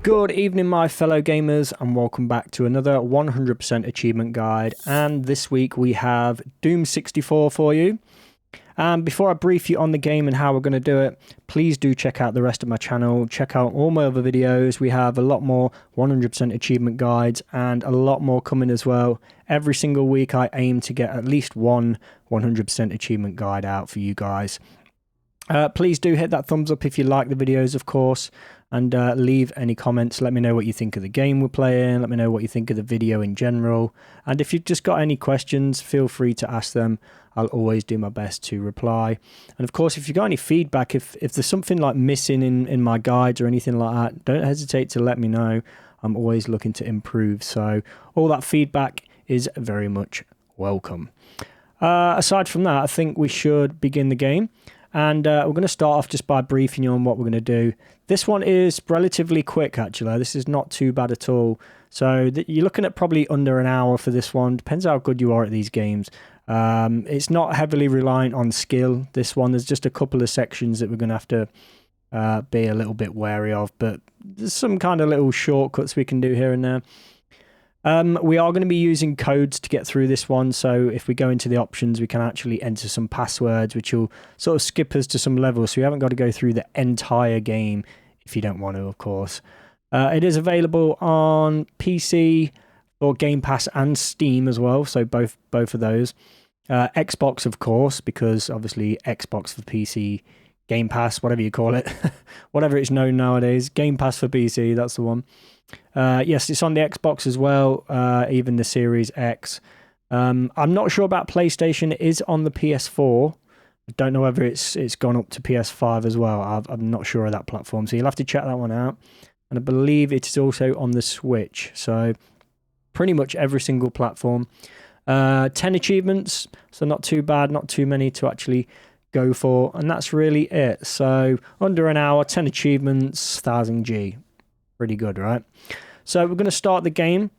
Good evening, my fellow gamers, and welcome back to another 100% achievement guide. And this week we have Doom 64 for you. And before I brief you on the game and how we're going to do it, please do check out the rest of my channel. Check out all my other videos. We have a lot more 100% achievement guides and a lot more coming as well. Every single week I aim to get at least one 100% achievement guide out for you guys. Please do hit that thumbs up if you like the videos, of course, and leave any comments. Let me know what you think of the game we're playing. Let me know what you think of the video in general. And if you've just got any questions, feel free to ask them. I'll always do my best to reply. And of course, if you've got any feedback, if there's something like missing in my guides or anything like that, don't hesitate to let me know. I'm always looking to improve. So all that feedback is very much welcome. Aside from that, I think we should begin the game. And we're going to start off just by briefing you on what we're going to do. This one is relatively quick, actually. This is not too bad at all. So you're looking at probably under an hour for this one. Depends how good you are at these games. It's not heavily reliant on skill, this one. There's just a couple of sections that we're going to have to be a little bit wary of. But there's some kind of little shortcuts we can do here and there. We are going to be using codes to get through this one, so if we go into the options we can actually enter some passwords which will sort of skip us to some levels, so you haven't got to go through the entire game if you don't want to, of course. It is available on PC or Game Pass and Steam as well, so both of those. Xbox, of course, because obviously Xbox for PC, Game Pass, whatever you call it, whatever it's known nowadays, Game Pass for PC, that's the one. Yes, it's on the Xbox as well, even the Series X. I'm not sure about PlayStation. It is on the PS4. I don't know whether it's gone up to PS5 as well. I'm not sure of that platform, so you'll have to check that one out. And I believe it is also on the Switch, so pretty much every single platform. 10 achievements, so not too bad, not too many to actually go for, and that's really it. So under an hour, 10 achievements, 1000 G. Pretty good, right? So we're going to start the game,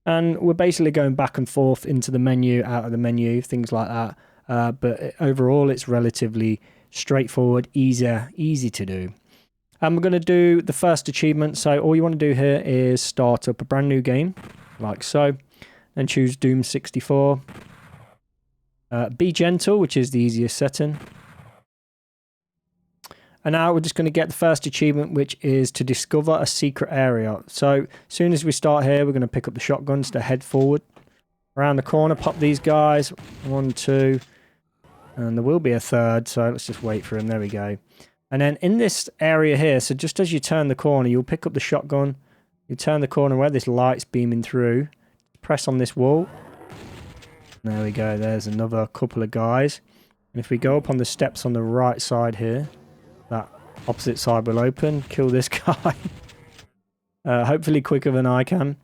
and we're basically going back and forth into the menu, out of the menu, things like that. But overall, it's relatively straightforward, easy to do. And we're going to do the first achievement. So all you want to do here is start up a brand new game, like so, and choose Doom 64. Be gentle, which is the easiest setting. And now we're just going to get the first achievement, which is to discover a secret area. So as soon as we start here, we're going to pick up the shotguns to head forward. Around the corner, pop these guys. 1, 2. And there will be a third, so let's just wait for him. There we go. And then in this area here, so just as you turn the corner, you'll pick up the shotgun. You turn the corner where this light's beaming through. Press on this wall. There we go. There's another couple of guys. And if we go up on the steps on the right side here, that opposite side will open. Kill this guy. Hopefully quicker than I can.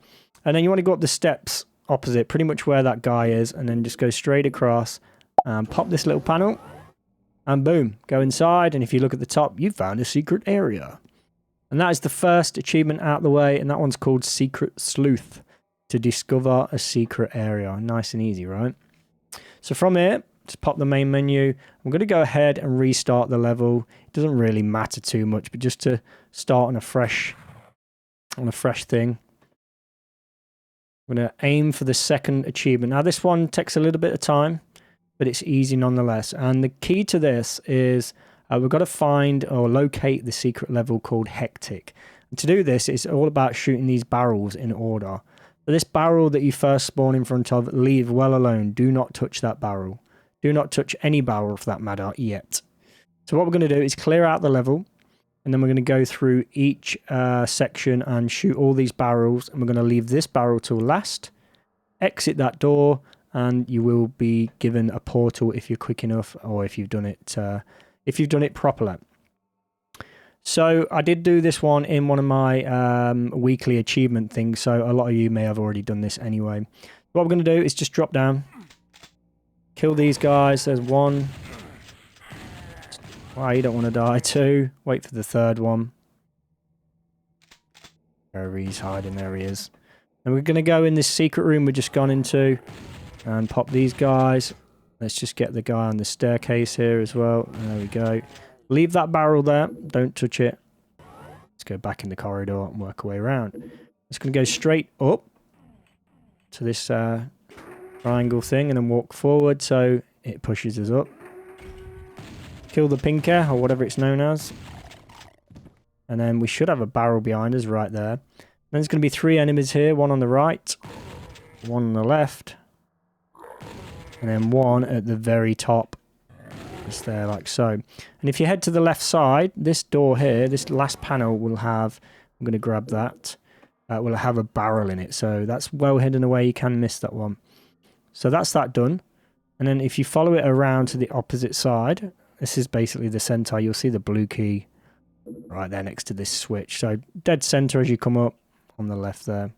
And then you want to go up the steps opposite, pretty much where that guy is, and then just go straight across and pop this little panel. And boom, go inside. And if you look at the top, you've found a secret area. And that is the first achievement out the way, and that one's called Secret Sleuth. To discover a secret area. Nice and easy, right? So from here, just pop the main menu. I'm going to go ahead and restart the level. It doesn't really matter too much, but just to start on a fresh thing. I'm going to aim for the second achievement. Now this one takes a little bit of time, but it's easy nonetheless. And the key to this is we've got to find or locate the secret level called Hectic. And to do this, it's all about shooting these barrels in order. So this barrel that you first spawn in front of, leave well alone. Do not touch that barrel. Do not touch any barrel for that matter yet. So what we're going to do is clear out the level, and then we're going to go through each section and shoot all these barrels, and we're going to leave this barrel till last, exit that door, and you will be given a portal if you're quick enough, or if you've done it properly. So I did do this one in one of my weekly achievement things, so a lot of you may have already done this anyway. What we're going to do is just drop down. Kill these guys. There's one. Wow, you don't want to die. 2. Wait for the third one. Where he's hiding, there he is. And we're going to go in this secret room we've just gone into and pop these guys. Let's just get the guy on the staircase here as well. There we go. Leave that barrel there. Don't touch it. Let's go back in the corridor and work our way around. It's going to go straight up to this triangle thing and then walk forward so it pushes us up. Kill the pinker or whatever it's known as. And then we should have a barrel behind us right there. Then there's going to be 3 enemies here. One on the right, one on the left, and then one at the very top. Just there like so. And if you head to the left side, this door here, this last panel will have, I'm going to grab that, will have a barrel in it. So that's well hidden away. You can miss that one. So that's that done. And then if you follow it around to the opposite side, this is basically the center. You'll see the blue key right there next to this switch. So dead center as you come up on the left there.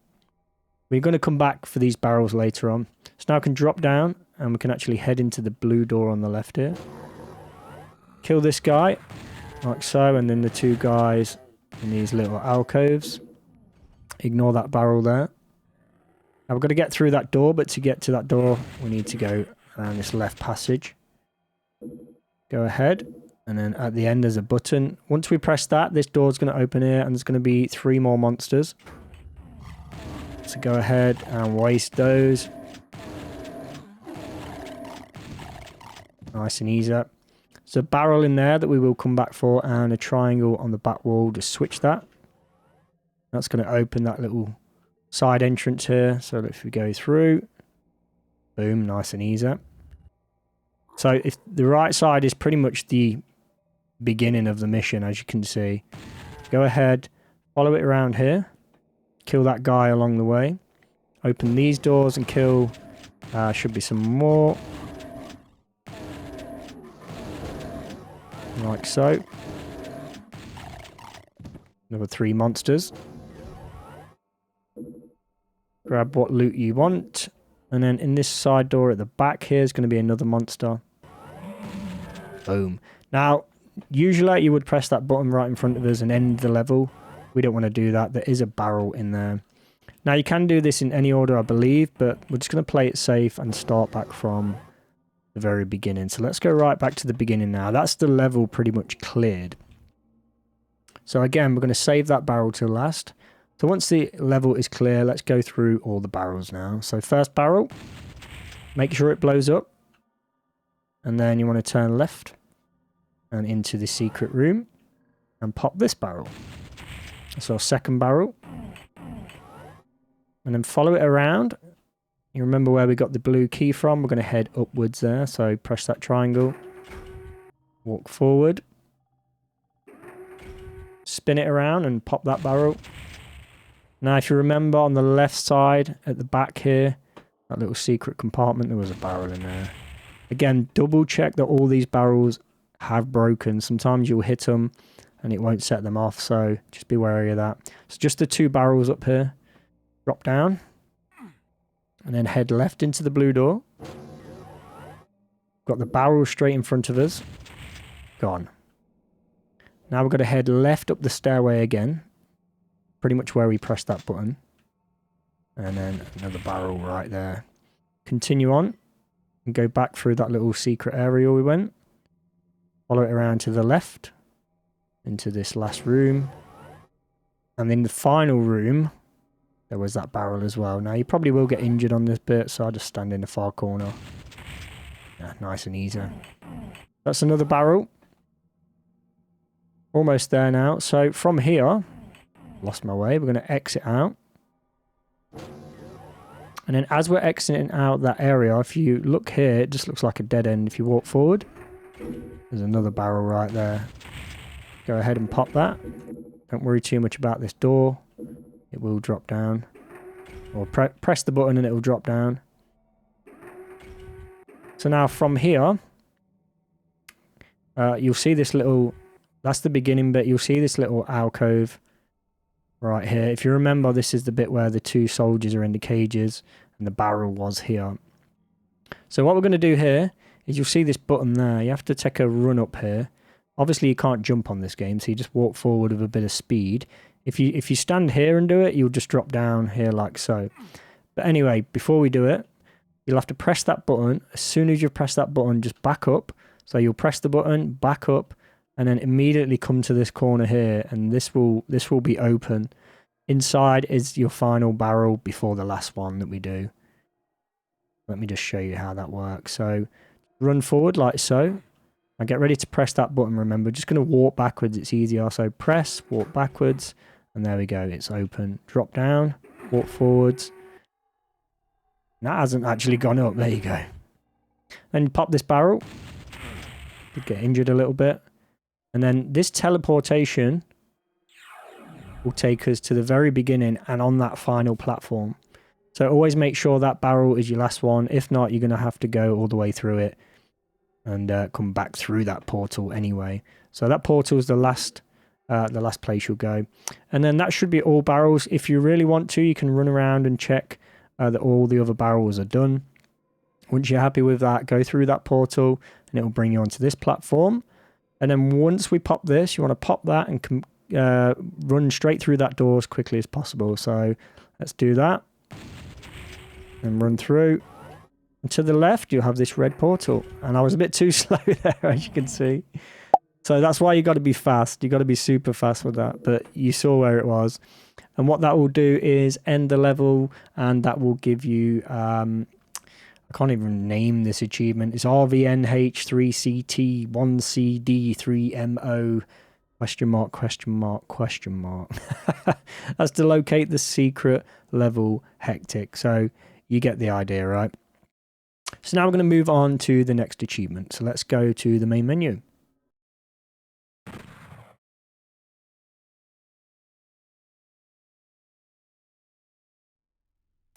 We're going to come back for these barrels later on. So now I can drop down and we can actually head into the blue door on the left here. Kill this guy like so, and then the 2 guys in these little alcoves. Ignore that barrel there. Now we're going to get through that door, but to get to that door we need to go around this left passage. Go ahead, and then at the end there's a button. Once we press that, this door's going to open here, and there's going to be 3 more monsters. So go ahead and waste those. Nice and easy. There's a barrel in there that we will come back for, and a triangle on the back wall. Just switch that. That's going to open that little side entrance here. So if we go through, boom, nice and easy. So if the right side is pretty much the beginning of the mission, as you can see. Go ahead, follow it around here. Kill that guy along the way. Open these doors and kill, should be some more. Like so. Another 3 monsters. Grab what loot you want. And then in this side door at the back here is going to be another monster. Boom. Now, usually you would press that button right in front of us and end the level. We don't want to do that. There is a barrel in there. Now, you can do this in any order, I believe, but we're just going to play it safe and start back from the very beginning. So let's go right back to the beginning now. That's the level pretty much cleared. So again, we're going to save that barrel till last. So once the level is clear, let's go through all the barrels now. So first barrel, make sure it blows up. And then you want to turn left and into the secret room and pop this barrel. So second barrel. And then follow it around. You remember where we got the blue key from? We're going to head upwards there. So press that triangle. Walk forward. Spin it around and pop that barrel. Now, if you remember on the left side at the back here, that little secret compartment, there was a barrel in there. Again, double check that all these barrels have broken. Sometimes you'll hit them and it won't set them off, so just be wary of that. So just the 2 barrels up here. Drop down. And then head left into the blue door. Got the barrel straight in front of us. Gone. Now we're going to head left up the stairway again. Pretty much where we pressed that button. And then another barrel right there. Continue on. And go back through that little secret area we went. Follow it around to the left. Into this last room. And in the final room, there was that barrel as well. Now, you probably will get injured on this bit, so I'll just stand in the far corner. Yeah, nice and easy. That's another barrel. Almost there now. So from here, lost my way. We're going to exit out. And then as we're exiting out that area, if you look here, it just looks like a dead end. If you walk forward, there's another barrel right there. Go ahead and pop that. Don't worry too much about this door. It will drop down. Or press the button and it will drop down. So now from here, you'll see this little... That's the beginning bit. You'll see this little alcove right here. If you remember, this is the bit where the 2 soldiers are in the cages and the barrel was here. So what we're going to do here is you'll see this button there. You have to take a run up here. Obviously, you can't jump on this game, so you just walk forward with a bit of speed. If you stand here and do it, you'll just drop down here like so. But anyway, before we do it, you'll have to press that button. As soon as you've pressed that button, just back up. So you'll press the button, back up, and then immediately come to this corner here, and this will be open. Inside is your final barrel before the last one that we do. Let me just show you how that works. So run forward like so. Now get ready to press that button, remember. Just going to walk backwards, it's easier. So press, walk backwards, and there we go, it's open. Drop down, walk forwards. That hasn't actually gone up, there you go. Then pop this barrel. Did get injured a little bit. And then this teleportation will take us to the very beginning and on that final platform. So always make sure that barrel is your last one. If not, you're going to have to go all the way through it and come back through that portal anyway. So that portal is the last place you'll go. And then that should be all barrels. If you really want to, you can run around and check that all the other barrels are done. Once you're happy with that, go through that portal and it will bring you onto this platform. And then once we pop this, you want to pop that and run straight through that door as quickly as possible. So let's do that. And run through. And to the left, you'll have this red portal. And I was a bit too slow there, as you can see. So that's why you got to be fast. You got to be super fast with that. But you saw where it was. And what that will do is end the level, and that will give you... I can't even name this achievement. It's RVNH3CT1CD3MO... Question mark, question mark, question mark. That's to locate the secret level hectic. So you get the idea, right? So now we're going to move on to the next achievement. So let's go to the main menu.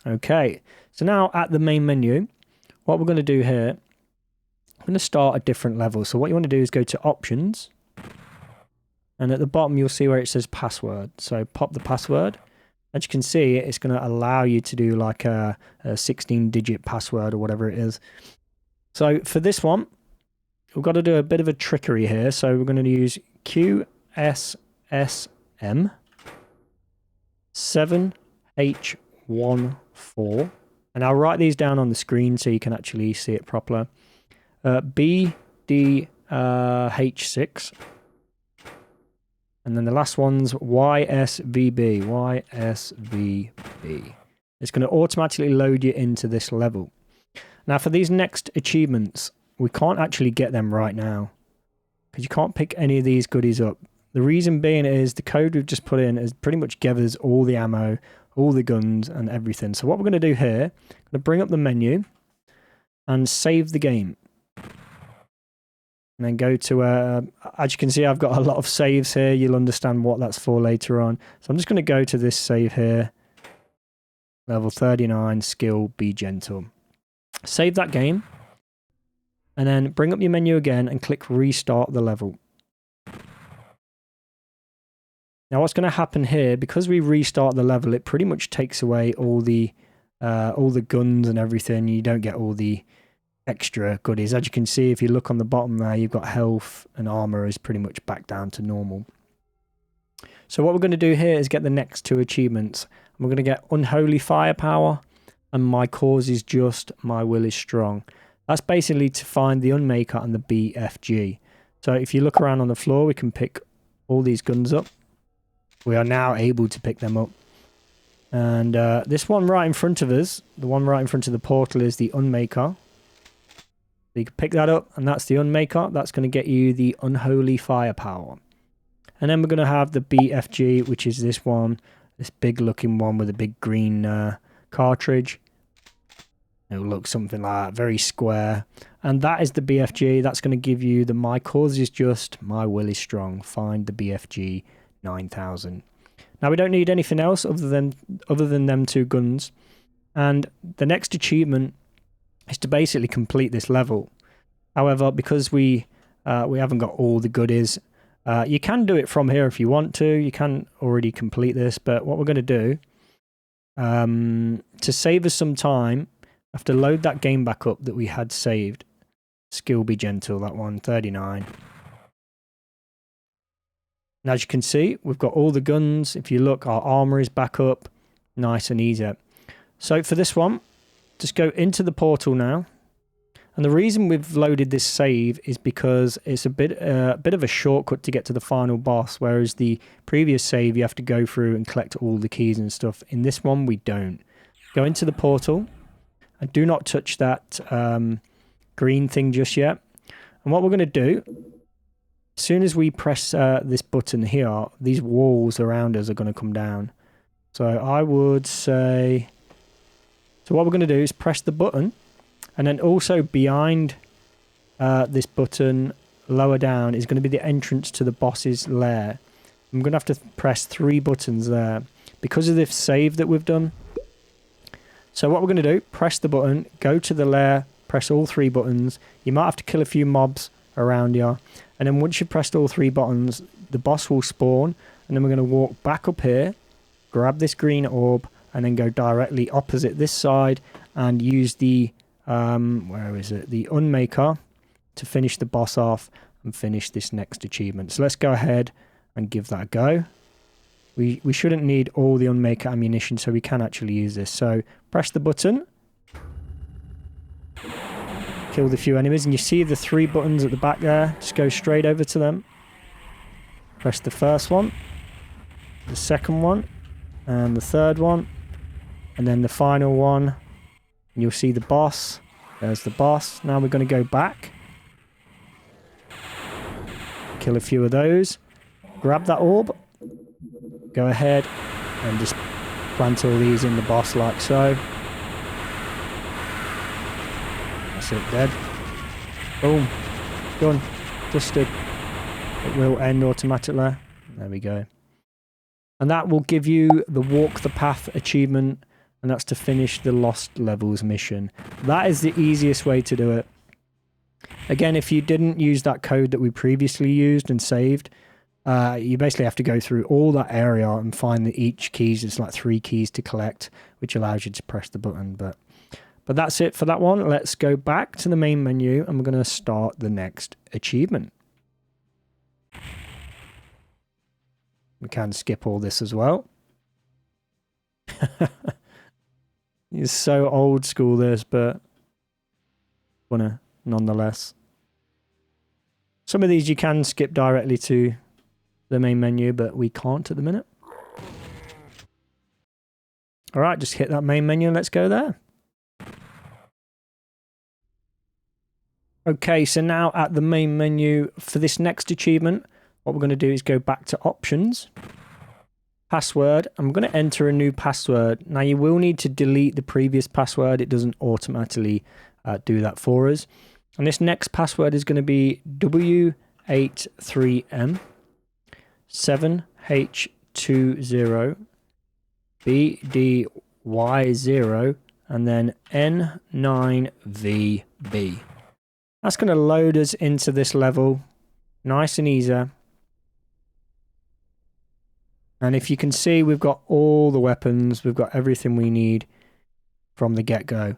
Okay, so now at the main menu, what we're going to do here, I'm going to start a different level. So what you want to do is go to options. And at the bottom, you'll see where it says password. So pop the password. As you can see, it's going to allow you to do like a 16-digit password or whatever it is. So for this one, we've got to do a bit of a trickery here. So we're going to use QSSM 7H14. And I'll write these down on the screen so you can actually see it proper. BDH6. And then the last one's YSVB. YSVB. It's going to automatically load you into this level. Now for these next achievements, we can't actually get them right now. Because you can't pick any of these goodies up. The reason being is the code we've just put in has pretty much gathers all the ammo, all the guns and everything. So what we're going to do here, I'm going to bring up the menu and save the game. And then go to, as you can see, I've got a lot of saves here. You'll understand what that's for later on. So I'm just going to go to this save here. Level 39, skill, be gentle. Save that game. And then bring up your menu again and click restart the level. Now what's going to happen here, because we restart the level, it pretty much takes away all the guns and everything. You don't get all the extra goodies. As you can see, if you look on the bottom there, you've got health and armor is pretty much back down to normal. So what we're going to do here is get the next two achievements. We're going to get Unholy Firepower and My Cause is Just, My Will is Strong. That's basically to find the Unmaker and the BFG. So if you look around on the floor, we can pick all these guns up. We are now able to pick them up. And this one right in front of us, the one right in front of the portal, is the Unmaker. So you can pick that up, and that's the Unmaker. That's going to get you the Unholy Firepower. And then we're going to have the BFG, which is this one, this big looking one with a big green cartridge. It will look something like that, very square. And that is the BFG. That's going to give you the My Cause is Just, My Will is Strong. Find the BFG 9000. Now we don't need anything else other than them two guns. And the next achievement is to basically complete this level. However, because we haven't got all the goodies, you can do it from here if you want to. You can already complete this, but what we're going to do, to save us some time, I have to load that game back up that we had saved. Skill be gentle, that one, 39. And as you can see, we've got all the guns. If you look, our armor is back up. Nice and easy. So for this one, just go into the portal now And the reason we've loaded this save is because it's a bit of a shortcut to get to the final boss, whereas the previous save you have to go through and collect all the keys and stuff. In this one, we don't. Go into the portal and do not touch that green thing just yet. And what we're going to do, as soon as we press this button here, these walls around us are going to come down. So I would say... So what we're going to do is press the button, and then also behind this button, lower down, is going to be the entrance to the boss's lair. I'm going to have to press 3 buttons there because of this save that we've done. So what we're going to do, press the button, go to the lair, press all 3 buttons. You might have to kill a few mobs around you. And then once you've pressed all 3 buttons, the boss will spawn. And then we're going to walk back up here, grab this green orb, and then go directly opposite this side and use the, where is it? The Unmaker to finish the boss off and finish this next achievement. So let's go ahead and give that a go. We shouldn't need all the Unmaker ammunition, so we can actually use this. So press the button. Kill the few enemies, and you see the 3 buttons at the back there. Just go straight over to them. Press the first one, the second one, and the third one. And then the final one, and you'll see the boss. There's the boss. Now we're going to go back. Kill a few of those. Grab that orb. Go ahead and just plant all these in the boss like so. That's it, dead. Boom. Done. Dusted. It will end automatically. There we go. And that will give you the Walk the Path achievement. And that's to finish the Lost Levels mission. That is the easiest way to do it. Again, if you didn't use that code that we previously used and saved, you basically have to go through all that area and find that each keys, it's like 3 keys to collect, which allows you to press the button. But that's it for that one. Let's go back to the main menu and we're going to start the next achievement. We can skip all this as well. It's so old school this, but funny nonetheless. Some of these you can skip directly to the main menu, but we can't at the minute. Alright, just hit that main menu and let's go there. Okay, so now at the main menu for this next achievement, what we're going to do is go back to options. Password. I'm going to enter a new password. Now you will need to delete the previous password. It doesn't automatically do that for us. And this next password is going to be W83M 7H20 BDY0 and then N9VB. That's going to load us into this level. Nice and easy. And if you can see, we've got all the weapons. We've got everything we need from the get-go.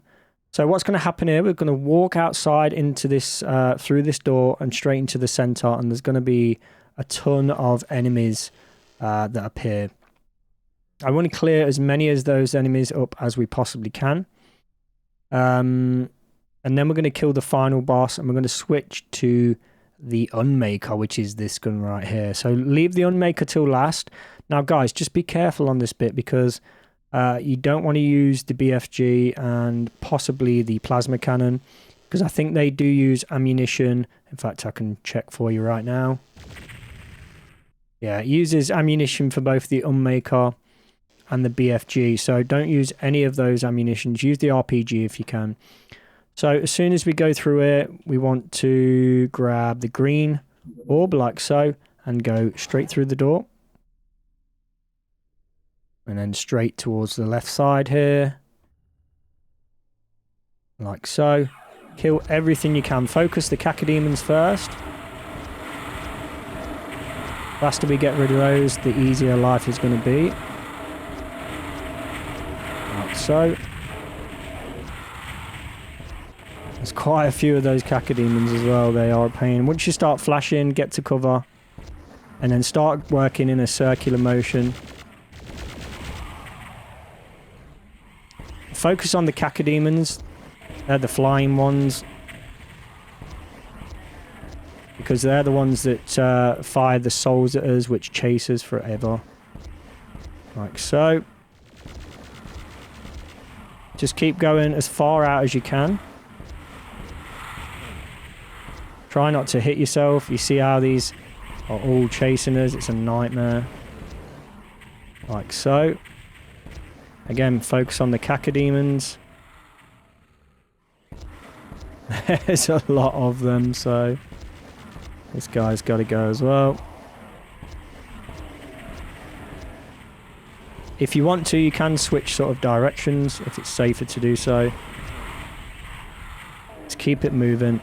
So what's going to happen here, we're going to walk outside into this, through this door and straight into the center. And there's going to be a ton of enemies that appear. I want to clear as many of those enemies up as we possibly can. And then we're going to kill the final boss. And we're going to switch to the Unmaker, which is this gun right here. So leave the Unmaker till last. Now, guys, just be careful on this bit because you don't want to use the BFG and possibly the plasma cannon because I think they do use ammunition. In fact, I can check for you right now. Yeah, it uses ammunition for both the Unmaker and the BFG. So don't use any of those ammunitions. Use the RPG if you can. So as soon as we go through it, we want to grab the green orb like so and go straight through the door. And then straight towards the left side here. Like so. Kill everything you can. Focus the cacodemons first. The faster we get rid of those, the easier life is going to be. Like so. There's quite a few of those cacodemons as well. They are a pain. Once you start flashing, get to cover. And then start working in a circular motion. Focus on the cacodemons. They're the flying ones. because they're the ones that fire the souls at us, which chase us forever. Like so. Just keep going as far out as you can. Try not to hit yourself. You see how these are all chasing us? It's a nightmare. Like so. Again, focus on the cacodemons. There's a lot of them, so this guy's got to go as well. If you want to, you can switch sort of directions if it's safer to do so. Just keep it moving.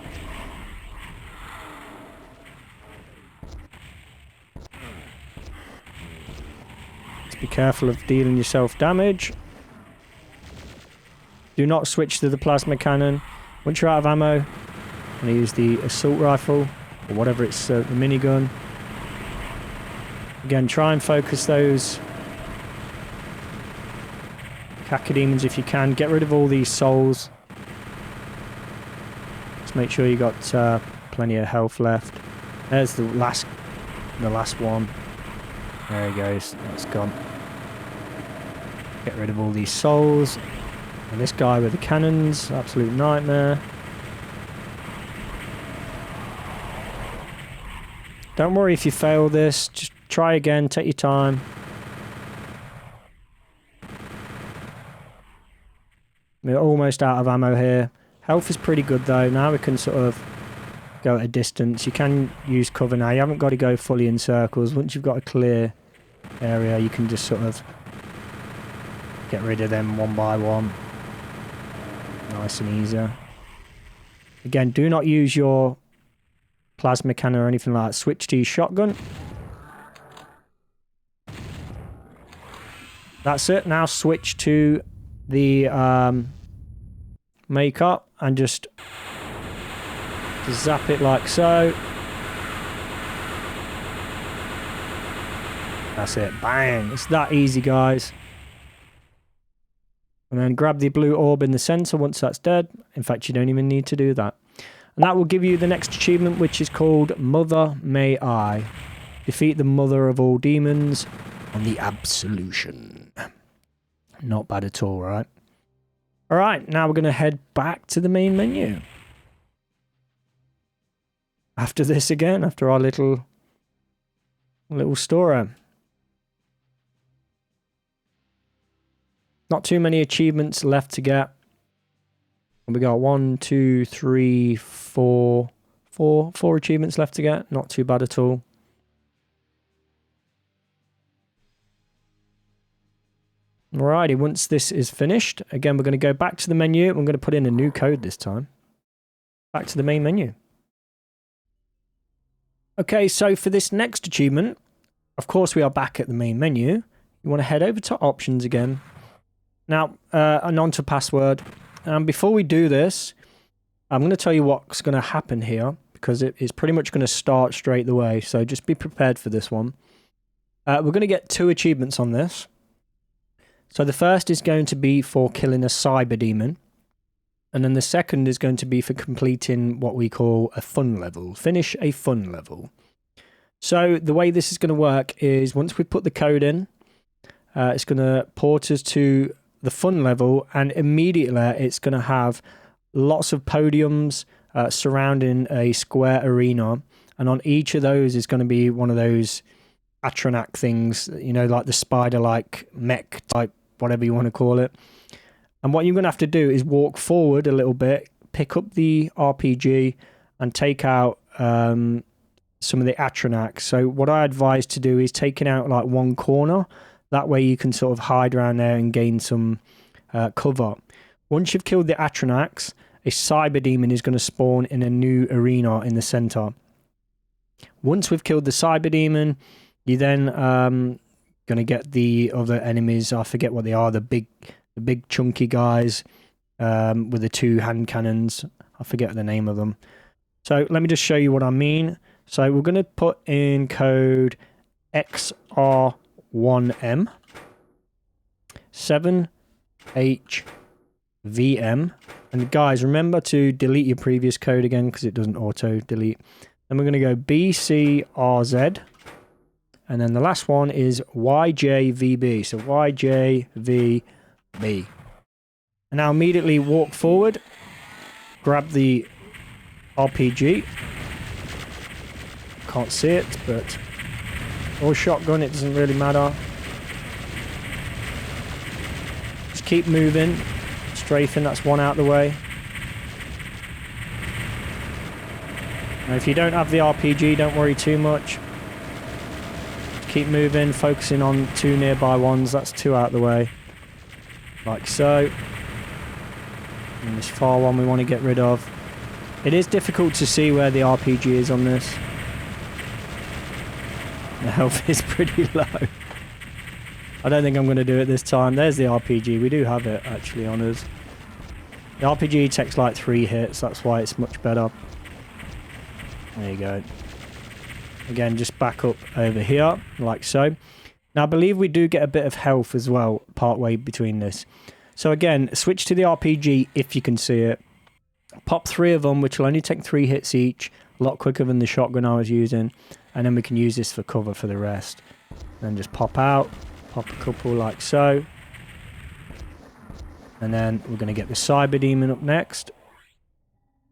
Just be careful of dealing yourself damage. Do not switch to the plasma cannon. Once you're out of ammo, I'm going to use the assault rifle, or whatever it's, the minigun. Again, try and focus those cacodemons if you can. Get rid of all these souls. Just make sure you got plenty of health left. There's the last one. There he goes. That's gone. Get rid of all these souls. And this guy with the cannons, absolute nightmare. Don't worry if you fail this, just try again, take your time. We're almost out of ammo here. Health is pretty good though, now we can sort of go at a distance. You can use cover now, you haven't got to go fully in circles. Once you've got a clear area, you can just sort of get rid of them one by one. Nice and easy. Again, do not use your plasma cannon or anything like that. Switch to your shotgun. That's it. Now switch to the makeup and just zap it like so. That's it. Bang. It's that easy, guys. And then grab the blue orb in the center once that's dead. In fact, you don't even need to do that. And that will give you the next achievement, which is called Mother May I. Defeat the mother of all demons on the Absolution. Not bad at all, right? Alright, now we're going to head back to the main menu. After this again, after our little story. Not too many achievements left to get. We got 1, 2, 3, 4 achievements left to get. Not too bad at all. Alrighty, once this is finished, again, we're going to go back to the menu. I'm going to put in a new code this time. Back to the main menu. Okay, so for this next achievement, of course we are back at the main menu. You want to head over to options again. Now, and on to password. And before we do this, I'm going to tell you what's going to happen here, because it is pretty much going to start straight away. So just be prepared for this one. We're going to get 2 achievements on this. So the first is going to be for killing a cyber demon. And then the second is going to be for completing what we call a fun level. Finish a fun level. So the way this is going to work is once we put the code in, it's going to port us to the fun level, and immediately it's going to have lots of podiums surrounding a square arena, and on each of those is going to be one of those Atronach things, you know, like the spider-like mech type, whatever you want to call it. And what you're going to have to do is walk forward a little bit, pick up the RPG, and take out some of the Atronachs. So what I advise to do is taking out like one corner. That way you can sort of hide around there and gain some cover. Once you've killed the Atronachs, a cyber demon is going to spawn in a new arena in the center. Once we've killed the cyber demon, you then going to get the other enemies. I forget what they are. The big chunky guys with the 2 hand cannons. I forget the name of them. So let me just show you what I mean. So we're going to put in code XR1M 7HVM. And guys, remember to delete your previous code again because it doesn't auto delete. Then we're going to go BCRZ. And then the last one is YJVB. So YJVB. And now immediately walk forward. Grab the RPG. Can't see it, but... or shotgun, it doesn't really matter. Just keep moving. Strafing, that's one out the way. Now, if you don't have the RPG, don't worry too much. Just keep moving, focusing on 2 nearby ones. That's 2 out the way. Like so. And this far one we want to get rid of. It is difficult to see where the RPG is on this. The health is pretty low. I don't think I'm going to do it this time. There's the RPG. We do have it actually on us. The RPG takes like 3 hits. That's why it's much better. There you go. Again, just back up over here, like so. Now, I believe we do get a bit of health as well, partway between this. So again, switch to the RPG if you can see it. Pop 3 of them, which will only take 3 hits each. A lot quicker than the shotgun I was using. And then we can use this for cover for the rest. Then just pop out. Pop a couple like so. And then we're going to get the Cyber Demon up next.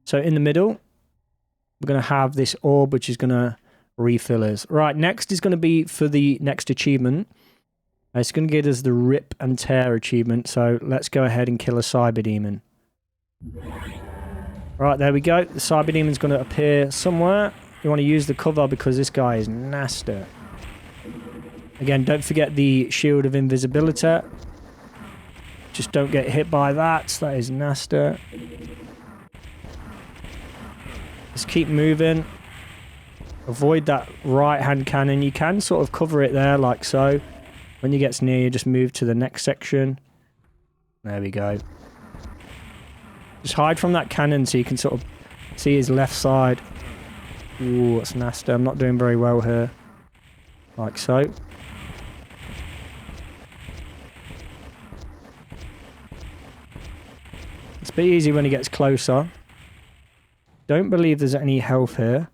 So in the middle, we're going to have this orb, which is going to refill us. Right, next is going to be for the next achievement. It's going to get us the Rip and Tear achievement. So let's go ahead and kill a Cyber Demon. Right, there we go. The Cyber Demon's going to appear somewhere. You want to use the cover because this guy is nasty. Again, don't forget the Shield of Invisibility. Just don't get hit by that. That is nasty. Just keep moving. Avoid that right-hand cannon. You can sort of cover it there, like so. When he gets near, you just move to the next section. There we go. Just hide from that cannon so you can sort of see his left side. Ooh, that's nasty. I'm not doing very well here. Like so. It's a bit easy when he gets closer. Don't believe there's any health here.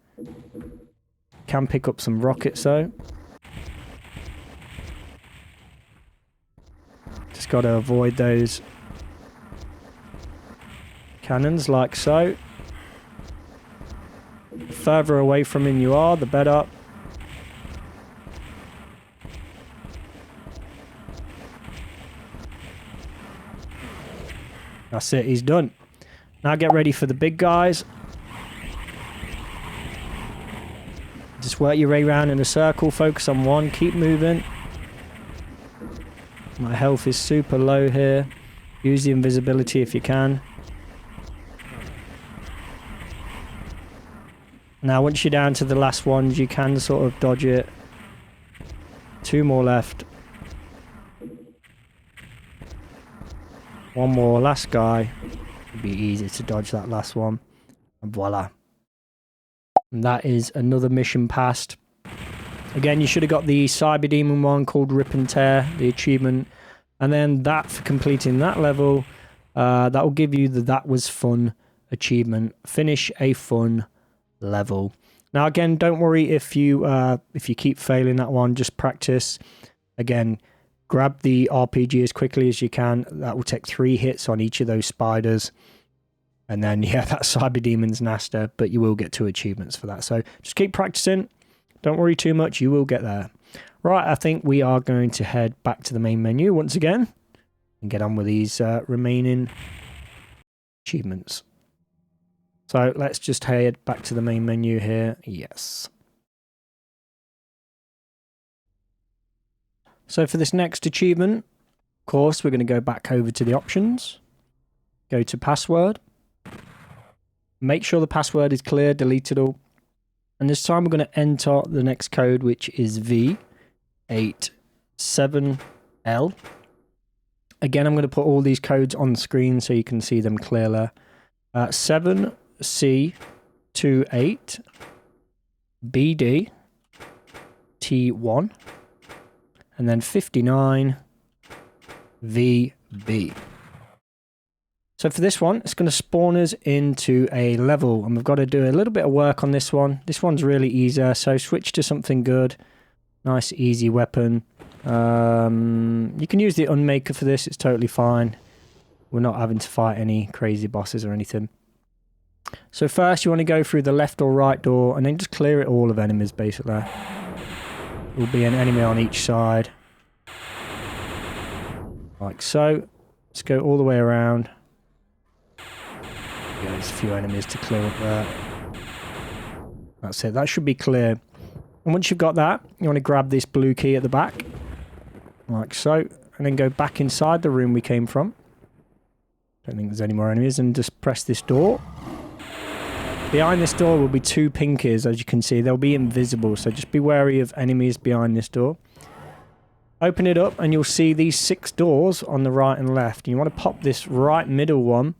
Can pick up some rockets though. Just got to avoid those cannons like so. The further away from him you are, the better. That's it, he's done. Now get ready for the big guys. Just work your way around in a circle, focus on one, keep moving. My health is super low here. Use the invisibility if you can. Now once you're down to the last ones, you can sort of dodge it. 2 more left. 1 more, last guy. It'd be easy to dodge that last one. And voila. And that is another mission passed. Again, you should have got the Cyber Demon one called Rip and Tear, the achievement. And then that, for completing that level, that will give you the That Was Fun achievement. Finish a fun level. Now again, don't worry if you keep failing that one, just practice. Again, grab the RPG as quickly as you can. That will take 3 hits on each of those spiders. And then, yeah, that Cyber Demon's nasty, but you will get 2 achievements for that. So just keep practicing. Don't worry too much. You will get there. Right, I think we are going to head back to the main menu once again and get on with these remaining achievements. So let's just head back to the main menu here. Yes. So for this next achievement, of course, we're going to go back over to the options. Go to password. Make sure the password is clear, delete it all. And this time we're going to enter the next code, which is V87L. Again, I'm going to put all these codes on the screen so you can see them clearly. 7C28 BD T1 and then 59 VB. So for this one, it's going to spawn us into a level, and we've got to do a little bit of work on this one. This one's really easier, so switch to something good. Nice, easy weapon. You can use the Unmaker for this, it's totally fine. We're not having to fight any crazy bosses or anything. So first you want to go through the left or right door, and then just clear it all of enemies, basically. There will be an enemy on each side. Like so. Let's go all the way around. Yeah, there's a few enemies to clear up there. That's it, that should be clear. And once you've got that, you want to grab this blue key at the back. Like so. And then go back inside the room we came from. Don't think there's any more enemies. And just press this door. Behind this door will be two pinkies, as you can see. They'll be invisible, so just be wary of enemies behind this door. Open it up and you'll see these 6 doors on the right and left. And you want to pop this right middle one.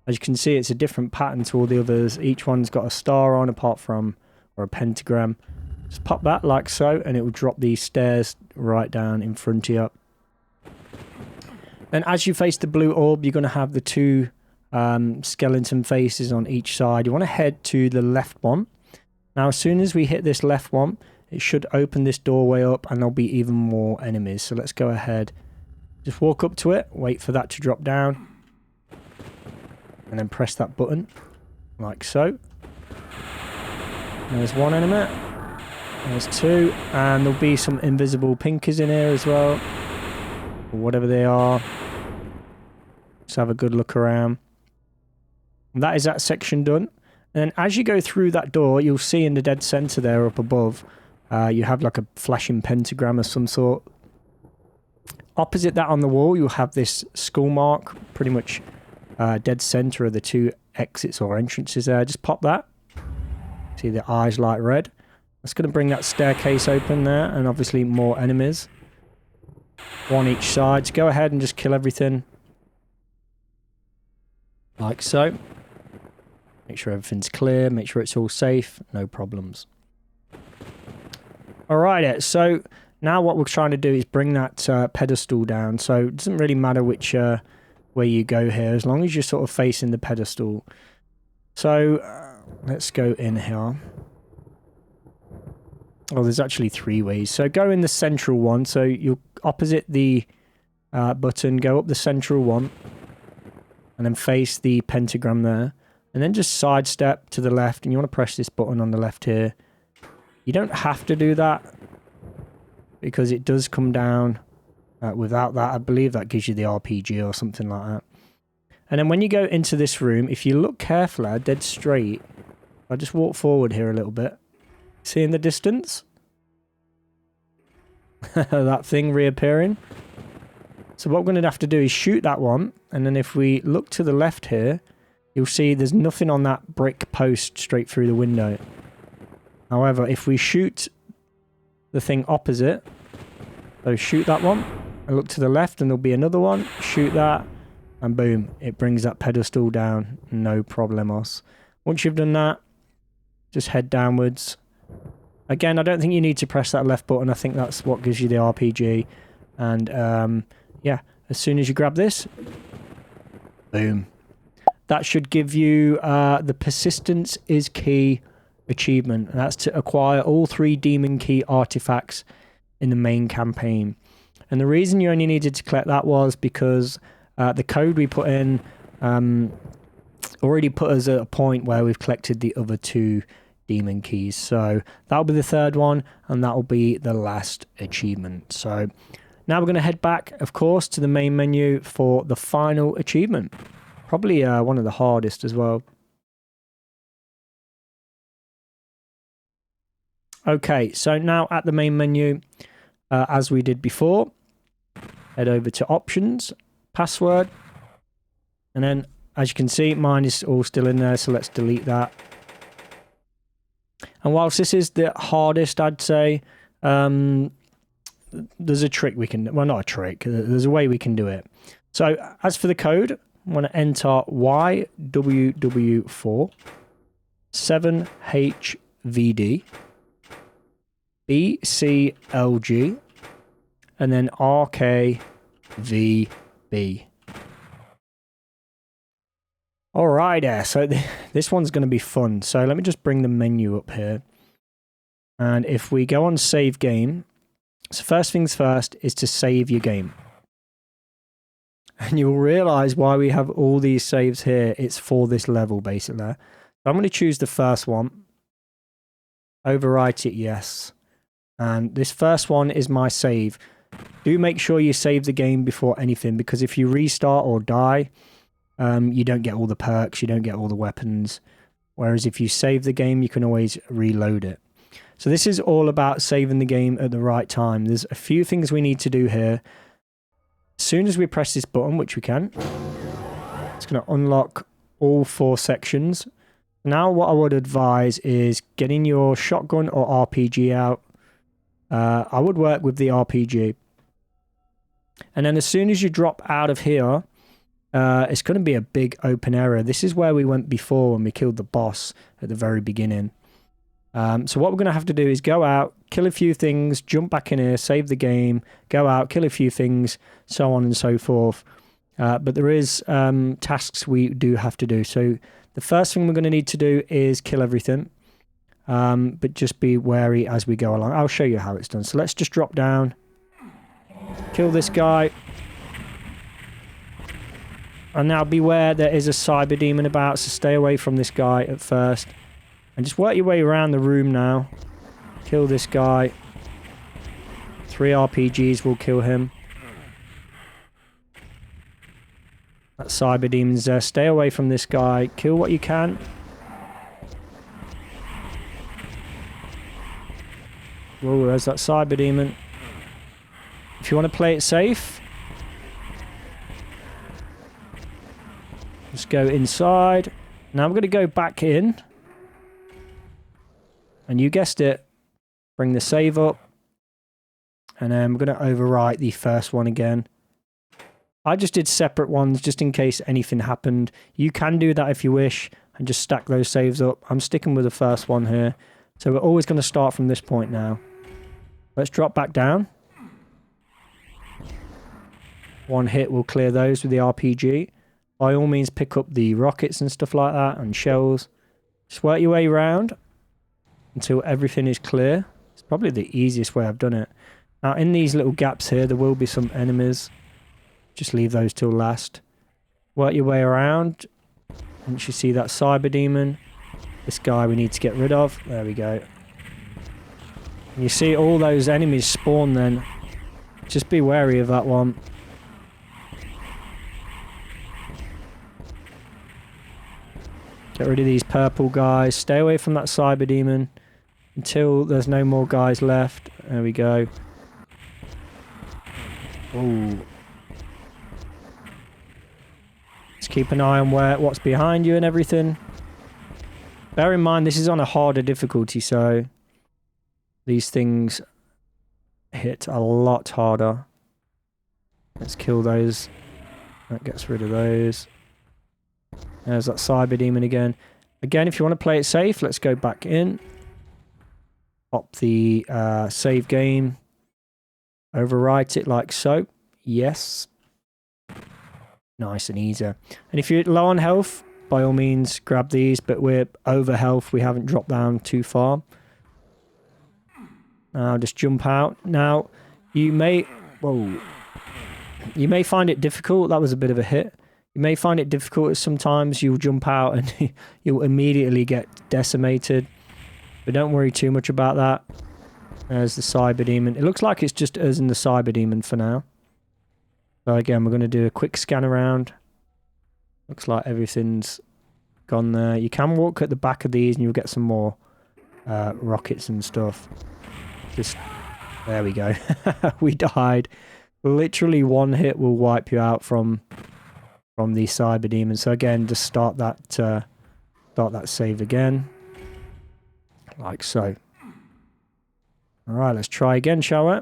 As you can see, it's a different pattern to all the others. Each one's got a star on apart from, or a pentagram. Just pop that like so, and it will drop these stairs right down in front of you. Then as you face the blue orb, you're going to have the 2 skeleton faces on each side. You want to head to the left one. Now, as soon as we hit this left one, it should open this doorway up, and there'll be even more enemies. So let's go ahead. Just walk up to it, wait for that to drop down, and then press that button, like so. There's 1 enemy. There's 2, and there'll be some invisible pinkies in here as well, or whatever they are. Just have a good look around. And that is that section done. And as you go through that door, you'll see in the dead center there up above, you have like a flashing pentagram of some sort. Opposite that on the wall, you'll have this skull mark, pretty much dead center of the 2 exits or entrances there. Just pop that. See the eyes light red. That's going to bring that staircase open there, and obviously more enemies. 1 each side. So go ahead and just kill everything. Like so. Make sure everything's clear, make sure it's all safe, no problems. Alright, so now what we're trying to do is bring that pedestal down. So it doesn't really matter which way you go here, as long as you're sort of facing the pedestal. So let's go in here. Oh, there's actually 3 ways. So go in the central one, so you'll opposite the button, go up the central one, and then face the pentagram there. And then just sidestep to the left, and you want to press this button on the left here. You don't have to do that, because it does come down without that. I believe that gives you the RPG or something like that. And then when you go into this room, if you look carefully, dead straight, I'll just walk forward here a little bit. See in the distance? That thing reappearing. So what we're going to have to do is shoot that one, and then if we look to the left here, you'll see there's nothing on that brick post straight through the window. However, if we shoot the thing opposite, so shoot that one, and look to the left, and there'll be another one, shoot that, and boom, it brings that pedestal down, no problemos. Once you've done that, just head downwards. Again, I don't think you need to press that left button, I think that's what gives you the RPG. And yeah, as soon as you grab this, boom. That should give you the Persistence is Key achievement. And that's to acquire all 3 Demon Key artifacts in the main campaign. And the reason you only needed to collect that was because the code we put in already put us at a point where we've collected the other 2 Demon Keys. So that'll be the 3rd one, and that'll be the last achievement. So now we're going to head back, of course, to the main menu for the final achievement. Probably one of the hardest as well. Okay, so now at the main menu, as we did before, head over to Options, Password, and then, as you can see, mine is all still in there, so let's delete that. And whilst this is the hardest, I'd say, there's a trick we can... Well, not a trick. There's a way we can do it. So, as for the code, I want to enter YWW4 7HVD BCLG and then RKVB. Alright, so this one's going to be fun. So let me just bring the menu up here. And if we go on save game, so first things first is to save your game. And you'll realise why we have all these saves here. It's for this level, basically. So I'm going to choose the first one. Overwrite it, yes. And this first one is my save. Do make sure you save the game before anything, because if you restart or die, you don't get all the perks, you don't get all the weapons. Whereas if you save the game, you can always reload it. So this is all about saving the game at the right time. There's a few things we need to do here. As soon as we press this button, which we can, it's going to unlock all 4 sections. Now what I would advise is getting your shotgun or RPG out. I would work with the RPG. And then as soon as you drop out of here, it's going to be a big open area. This is where we went before when we killed the boss at the very beginning. So what we're going to have to do is go out, kill a few things, jump back in here, save the game, go out, kill a few things, so on and so forth. But there is tasks we do have to do. So the first thing we're going to need to do is kill everything. But just be wary as we go along. I'll show you how it's done. So let's just drop down. Kill this guy. And now beware, there is a cyber demon about, so stay away from this guy at first. And just work your way around the room now. Kill this guy. 3 RPGs will kill him. That cyber demon's there. Stay away from this guy. Kill what you can. Whoa, there's that cyber demon. If you want to play it safe, just go inside. Now I'm going to go back in. And you guessed it. Bring the save up. And then we're going to overwrite the first one again. I just did separate ones just in case anything happened. You can do that if you wish and just stack those saves up. I'm sticking with the first one here. So we're always going to start from this point now. Let's drop back down. One hit will clear those with the RPG. By all means, pick up the rockets and stuff like that and shells. Just work your way around until everything is clear. It's probably the easiest way I've done it. Now, in these little gaps here, there will be some enemies. Just leave those till last. Work your way around. Once you see that cyber demon, this guy we need to get rid of. There we go. And you see all those enemies spawn then. Just be wary of that one. Get rid of these purple guys. Stay away from that cyber demon until there's no more guys left. There we go. Ooh. Just keep an eye on what's behind you and everything. Bear in mind this is on a harder difficulty, so these things hit a lot harder. Let's kill those. That gets rid of those. There's that cyber demon again. Again, if you want to play it safe, let's go back in. Pop the save game. Overwrite it like so. Yes. Nice and easy. And if you're low on health, by all means, grab these. But we're over health. We haven't dropped down too far. Now, just jump out. Now, you may... Whoa. You may find it difficult. That was a bit of a hit. You may find it difficult sometimes. You'll jump out and you'll immediately get decimated. But don't worry too much about that. There's the cyber demon. It looks like it's just us and the cyber demon for now. So again, we're going to do a quick scan around. Looks like everything's gone there. You can walk at the back of these and you'll get some more rockets and stuff. Just... There we go. We died. Literally one hit will wipe you out from the cyber demon. So again, just start that save again, like so. All right, let's try again, shall we?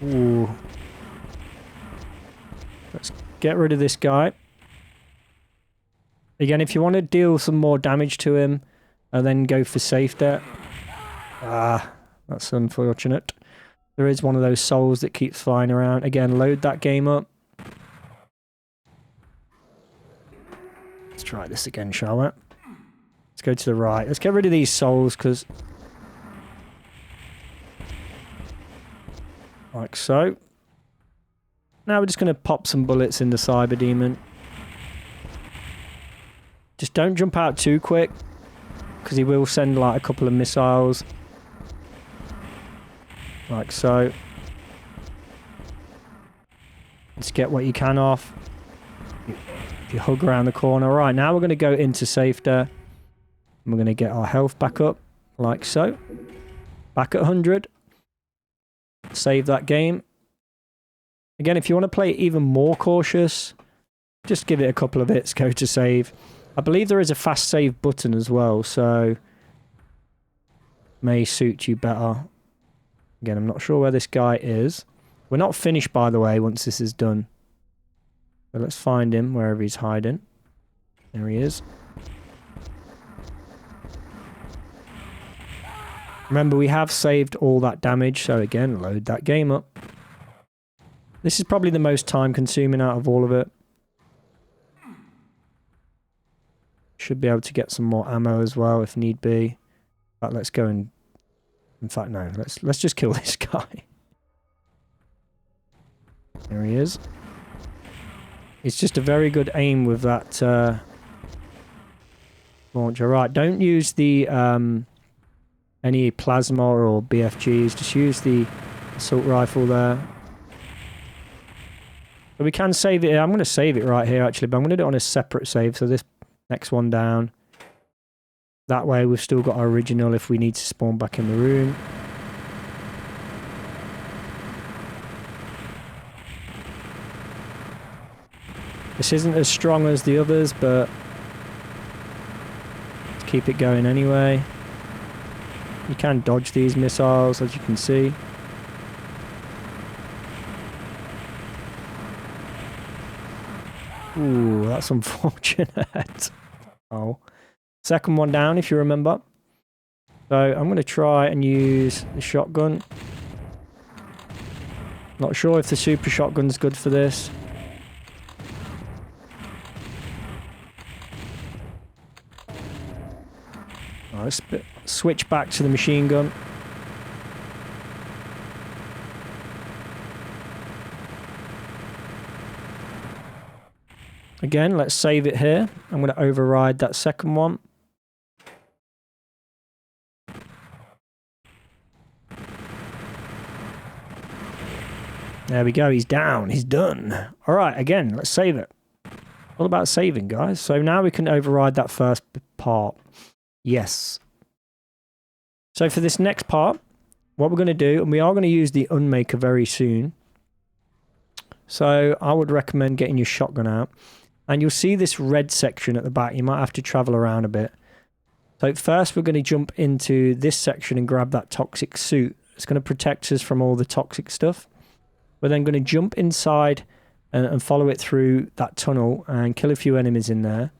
Ooh. Let's get rid of this guy. Again, if you want to deal some more damage to him, and then go for safety. Ah, that's unfortunate. There is one of those souls that keeps flying around. Again, load that game up. Let's try this again, shall we? Let's go to the right. Let's get rid of these souls, because... like so. Now we're just going to pop some bullets in the Cyber Demon. Just don't jump out too quick, because he will send like a couple of missiles. Like so. Let's get what you can off. If you hug around the corner. Right, now we're going to go into safety. And we're going to get our health back up. Like so. Back at 100. Save that game. Again, if you want to play it even more cautious, just give it a couple of hits, go to save. I believe there is a fast save button as well, so may suit you better. Again, I'm not sure where this guy is. We're not finished, by the way, once this is done. So let's find him wherever he's hiding. There he is. Remember, we have saved all that damage, so again, load that game up. This is probably the most time-consuming out of all of it. Should be able to get some more ammo as well, if need be. But let's go and... in fact, no. Let's just kill this guy. There he is. It's just a very good aim with that launcher. Right, don't use the any plasma or BFGs. Just use the assault rifle there. But we can save it. I'm going to save it right here, actually. But I'm going to do it on a separate save. So this next one down. That way we've still got our original if we need to spawn back in the room. This isn't as strong as the others, but let's keep it going anyway. You can dodge these missiles, as you can see. Ooh, that's unfortunate. Oh. Second one down, if you remember. So I'm going to try and use the shotgun. Not sure if the super shotgun's good for this. Let's switch back to the machine gun. Again, let's save it here. I'm going to override that second one. There we go, he's down, he's done. Alright, again, let's save it. All about saving, guys. So now we can override that first part. Yes. So for this next part, what we're going to do, and we are going to use the Unmaker very soon. So I would recommend getting your shotgun out. And you'll see this red section at the back. You might have to travel around a bit. So first we're going to jump into this section and grab that toxic suit. It's going to protect us from all the toxic stuff. We're then going to jump inside and follow it through that tunnel and kill a few enemies in there.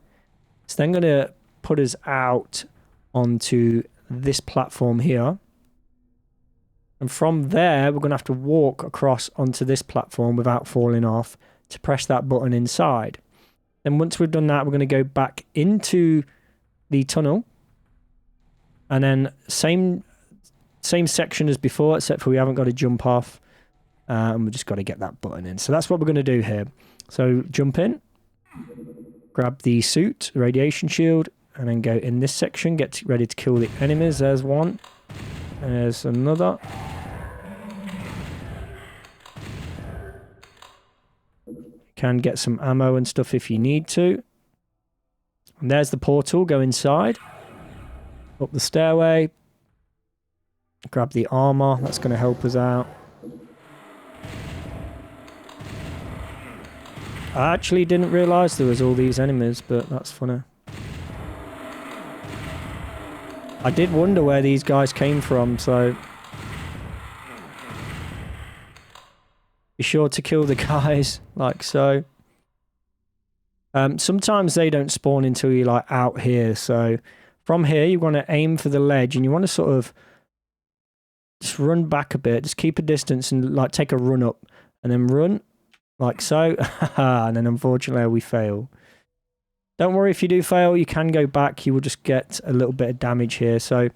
It's then going to put us out onto this platform here. And from there, we're going to have to walk across onto this platform without falling off to press that button inside. Then once we've done that, we're going to go back into the tunnel. And then same section as before, except for we haven't got to jump off. And we've just got to get that button in. So that's what we're going to do here. So jump in, grab the suit, radiation shield, and then go in this section, get ready to kill the enemies. There's one. There's another. Can get some ammo and stuff if you need to. And there's the portal. Go inside. Up the stairway. Grab the armor. That's going to help us out. I actually didn't realise there was all these enemies, but that's funny. I did wonder where these guys came from, so... be sure to kill the guys, like so. Sometimes they don't spawn until you're like out here, so... from here, you want to aim for the ledge, and you want to sort of Just run back a bit. Just keep a distance and like take a run up and then run like so. And then unfortunately we fail. Don't worry if you do fail. You can go back. You will just get a little bit of damage here. So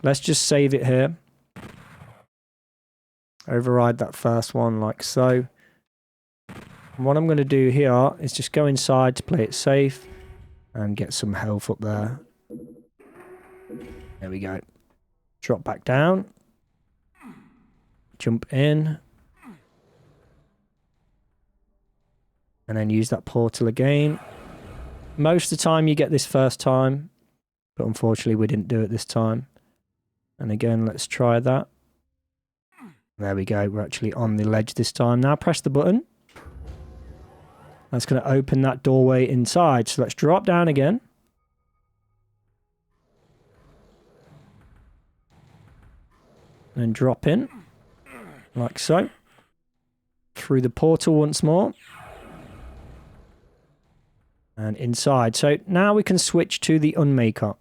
let's just save it here. Override that first one like so. And what I'm going to do here is just go inside to play it safe and get some health up there. There we go. Drop back down. Jump in. And then use that portal again. Most of the time you get this first time. But unfortunately we didn't do it this time. And again, let's try that. There we go. We're actually on the ledge this time. Now press the button. That's going to open that doorway inside. So let's drop down again. And drop in. Like so. Through the portal once more. And inside. So now we can switch to the Unmaker.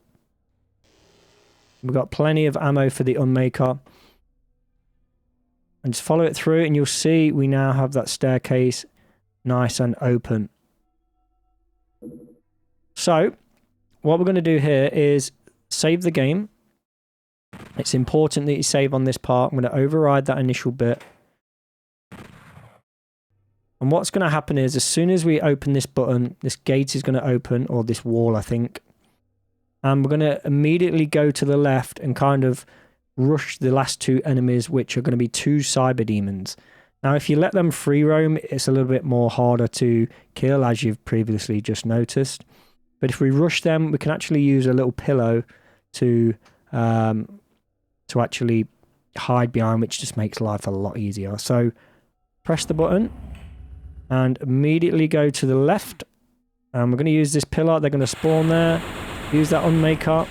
We've got plenty of ammo for the Unmaker. And just follow it through and you'll see we now have that staircase nice and open. So, what we're going to do here is save the game. It's important that you save on this part. I'm going to override that initial bit. And what's going to happen is as soon as we open this button, this gate is going to open, or this wall, I think. And we're going to immediately go to the left and kind of rush the last two enemies, which are going to be two cyber demons. Now, if you let them free roam, it's a little bit more harder to kill, as you've previously just noticed. But if we rush them, we can actually use a little pillow to actually hide behind, which just makes life a lot easier. So, press the button and immediately go to the left. And we're going to use this pillar. They're going to spawn there. Use that Unmaker.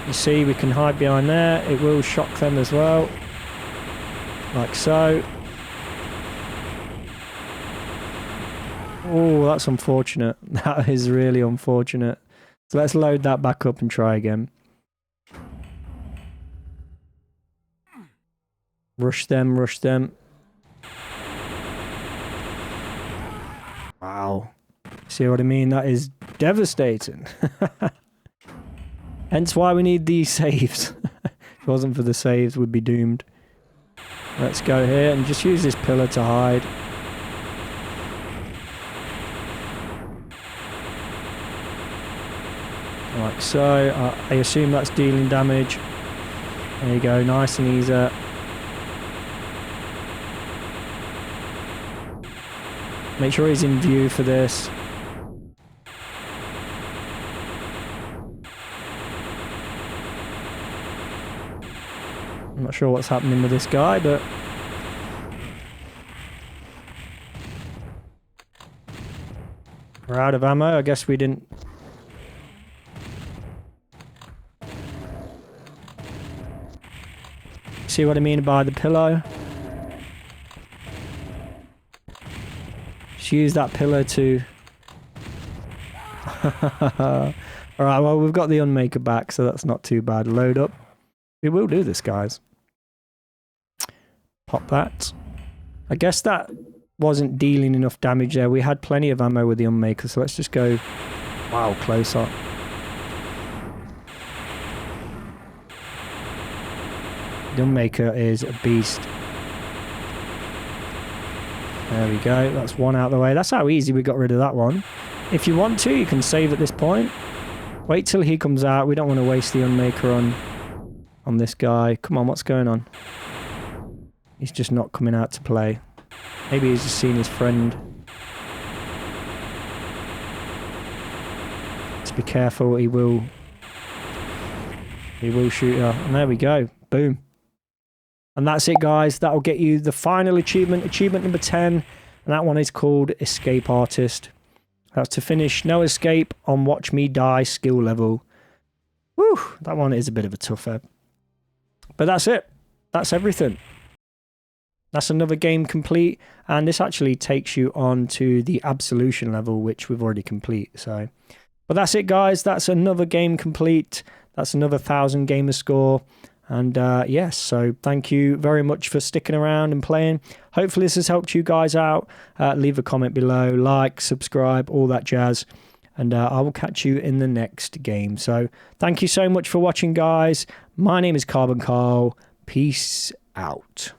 You see, we can hide behind there. It will shock them as well. Like so. Oh, that's unfortunate. That is really unfortunate. So let's load that back up and try again. Rush them, rush them. Wow. See what I mean? That is devastating. Hence why we need these saves. If it wasn't for the saves, we'd be doomed. Let's go here and just use this pillar to hide. Like so. I assume that's dealing damage. There you go, nice and easy. Make sure he's in view for this. I'm not sure what's happening with this guy, but we're out of ammo. I guess we didn't. See what I mean by the pillow? Just use that pillar to... Alright, well, we've got the Unmaker back, so that's not too bad. Load up. We will do this, guys. Pop that. I guess that wasn't dealing enough damage there. We had plenty of ammo with the Unmaker, so let's just go... Wow, closer. The Unmaker is a beast. There we go. That's one out of the way. That's how easy we got rid of that one. If you want to, you can save at this point. Wait till he comes out. We don't want to waste the Unmaker on this guy. Come on, what's going on? He's just not coming out to play. Maybe he's just seen his friend. Let's be careful. He will shoot her. And there we go. Boom. And that's it, guys. That will get you the final achievement, achievement number 10. And that one is called Escape Artist. That's to finish No Escape on Watch Me Die skill level. Woo! That one is a bit of a tougher. But that's it. That's everything. That's another game complete. And this actually takes you on to the Absolution level, which we've already complete. So, but that's it, guys. That's another game complete. That's another 1000 gamer score. And yes, so thank you very much for sticking around and playing. Hopefully this has helped you guys out. Leave a comment below, like, subscribe, all that jazz. And I will catch you in the next game. So thank you so much for watching, guys. My name is Carbon Carl. Peace out.